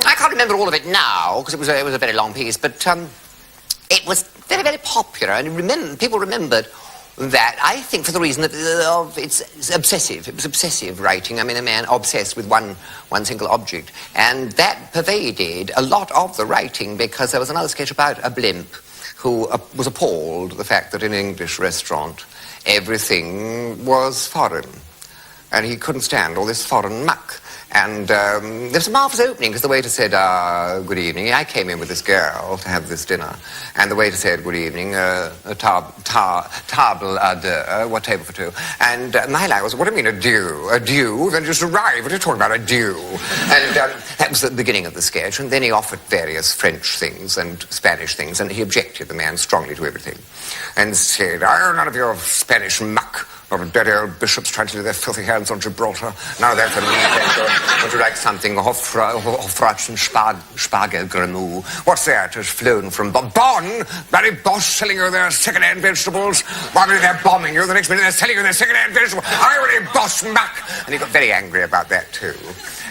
I can't remember all of it now, because it was a very long piece, but it was very, very popular, and people remembered that, I think, for the reason that it's obsessive. It was obsessive writing. I mean, a man obsessed with one single object. And that pervaded a lot of the writing, because there was another sketch about a blimp who was appalled at the fact that in an English restaurant everything was foreign. And he couldn't stand all this foreign muck. And there was a marvellous opening, because the waiter said, good evening. I came in with this girl to have this dinner. And the waiter said, good evening, table à deux, what table for two? And my line was, what do you mean, a due? A due? Then just arrive. What are you talking about, a due? And that was the beginning of the sketch. And then he offered various French things and Spanish things, and he objected, the man, strongly to everything. And said, none of your Spanish muck. Or dirty old bishops trying to do their filthy hands on Gibraltar. Now they're for me. Would you like something? Hofratsch and Spargelgrenouille. What's that? It's flown from Bonn. Barry Bosch selling you their second-hand vegetables. One minute they're bombing you, the next minute they're selling you their second-hand vegetables. Irony Bosch muck. And he got very angry about that too.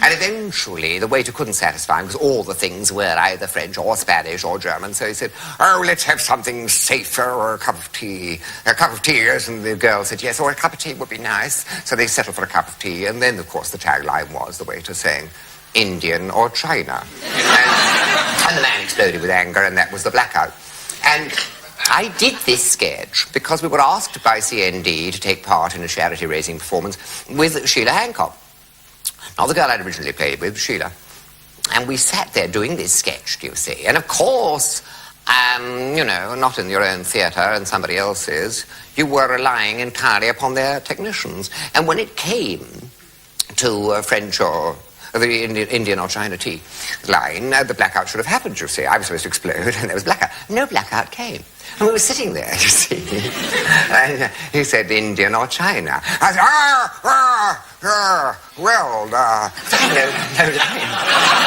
And eventually the waiter couldn't satisfy him, because all the things were either French or Spanish or German. So he said, let's have something safer, or a cup of tea. A cup of tea, yes. And the girl said, yes, or a cup of tea would be nice. So they settled for a cup of tea. And then, of course, the tagline was the waiter saying, Indian or China. And the man exploded with anger, and that was the blackout. And I did this sketch because we were asked by CND to take part in a charity-raising performance with Sheila Hancock. Now, the girl I'd originally played with, Sheila. And we sat there doing this sketch, do you see? And, of course, not in your own theatre and somebody else's, you were relying entirely upon their technicians. And when it came to French or the Indian or China tea line, the blackout should have happened, you see. I was supposed to explode, and there was blackout. No blackout came. And we were sitting there, you see. And he said, Indian or China. I said, well, no line.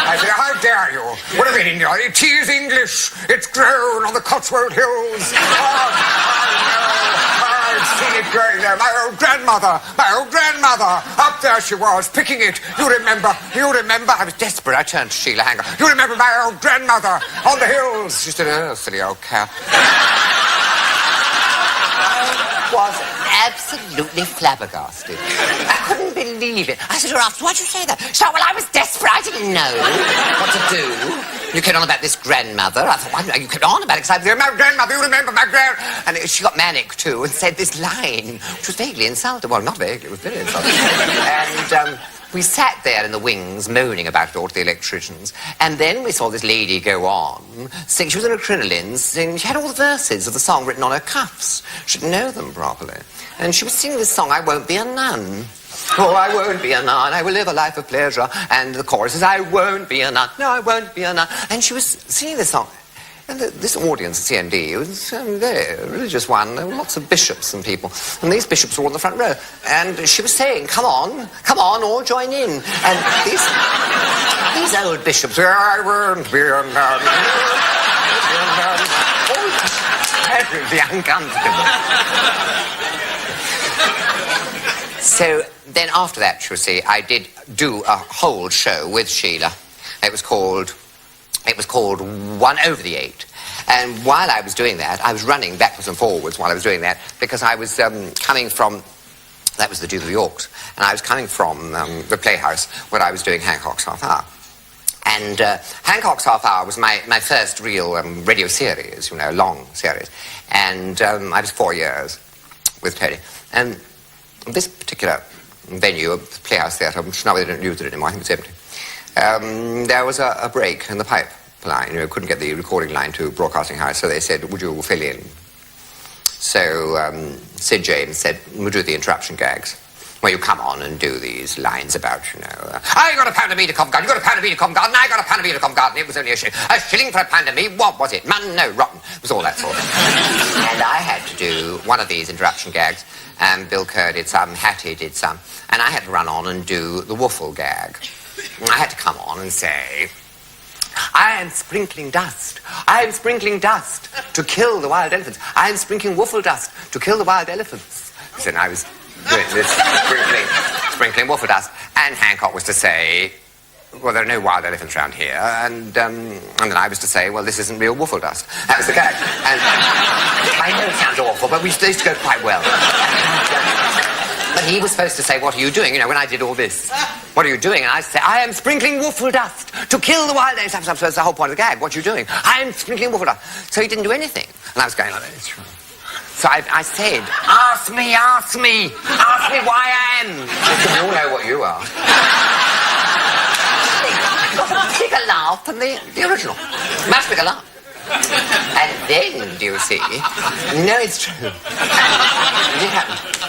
I said, how dare you? What do you mean, India? Tea is English. It's grown on the Cotswold Hills. I've seen it growing there. My old grandmother, up there she was, picking it. You remember? I was desperate. I turned to Sheila Hancock. You remember my old grandmother on the hills? She said, oh, silly old cow. Was absolutely flabbergasted. I couldn't believe it. I said to her after, why'd you say that? So, well, I was desperate. I didn't know what to do. You kept on about this grandmother. I thought, why you kept on about it? Because I said, my grandmother, you remember my grandmother? And she got manic, too, and said this line, which was vaguely insulting. Well, not vaguely, it was very insulting. And we sat there in the wings, moaning about it all to the electricians. And then we saw this lady go on, sing. She was in a crinoline, sing. She had all the verses of the song written on her cuffs. She didn't know them properly. And she was singing this song, I Won't Be a Nun. Oh, I won't be a nun, I will live a life of pleasure. And the chorus is, I won't be a nun, no, I won't be a nun. And she was singing this song. And this audience at CND was a religious one. There were lots of bishops and people. And these bishops were all in the front row. And she was saying, come on, all join in. And these old bishops, I won't be a nun. Terribly uncomfortable. So then after that, you see, I did do a whole show with Sheila. It was called 1 over the 8. And while I was doing that, I was running backwards and forwards while I was doing that, because I was coming from, that was the Duke of York's, and I was coming from the Playhouse where I was doing Hancock's Half Hour. And Hancock's Half Hour was my first real radio series, long series. And I was 4 years with Tony. And this particular venue, the Playhouse Theatre, which now they don't use it anymore, I think it's empty. There was a break in the pipeline. Couldn't get the recording line to Broadcasting House, so they said, would you fill in? So Sid James said, we'll do the interruption gags, where you come on and do these lines about, I got a pound of meat at Covent Garden, you got a pound of meat at Covent Garden, I got a pound of meat at Covent Garden, it was only a shilling for a pound of meat, what was it? Mutton? No, rotten. It was all that sort of thing. And I had to do one of these interruption gags, and Bill Kerr did some, Hattie did some, and I had to run on and do the woofle gag. I had to come on and say, I am sprinkling dust. I am sprinkling dust to kill the wild elephants. I am sprinkling woofle dust to kill the wild elephants. So I was doing this, sprinkling woofle dust. And Hancock was to say, well, there are no wild elephants around here, and then I was to say, well, this isn't real waffle dust. That was the gag. And I know it sounds awful, but we used to go quite well. But he was supposed to say, what are you doing, when I did all this? What are you doing? And I said, I am sprinkling waffle dust to kill the wild elephants. That's the whole point of the gag. What are you doing? I am sprinkling waffle dust. So he didn't do anything. And I was going like this. So I said, ask me why I am. We all know what you are. Got a bigger laugh than the original. Much bigger laugh. And then, do you see? No, it's true. It happened.